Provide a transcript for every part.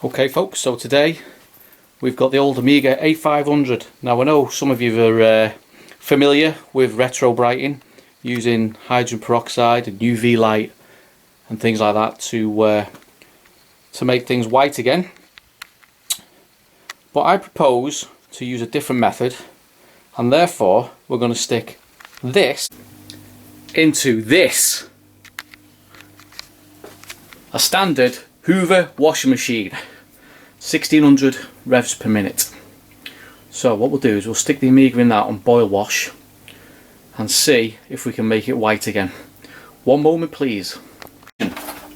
Okay folks, so today we've got the old Amiga A500. Now I know some of you are familiar with retrobriting, using hydrogen peroxide and UV light and things like that to make things white again. But I propose to use a different method, and therefore we're going to stick this into this, a standard Hoover washing machine, 1600 revs per minute. So what we'll do is we'll stick the Amiga in that on boil wash and see if we can make it white again. One moment please.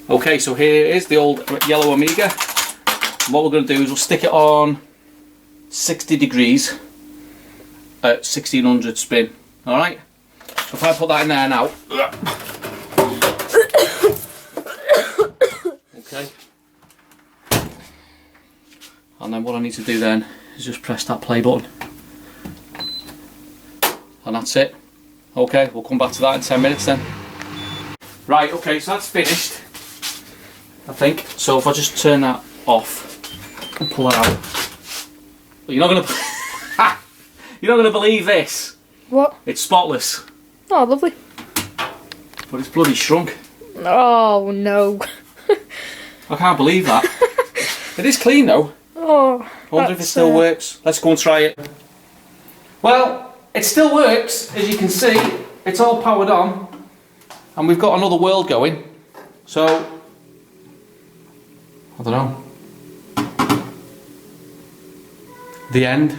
Okay, so here is the old yellow Amiga. And what we're going to do is we'll stick it on 60 degrees at 1600 spin. Alright, so if I put that in there now. Okay. And then what I need to do then is just press that play button. And that's it. Okay, we'll come back to that in 10 minutes then. Right, okay, so that's finished, I think. So if I just turn that off and pull it out. You're not gonna believe this. What? It's spotless. Oh, lovely. But it's bloody shrunk. Oh no. I can't believe that. It is clean though. Oh, I wonder if it still works. Let's go and try it. Well, it still works, as you can see. It's all powered on, and we've got another world going. So, I don't know. The end.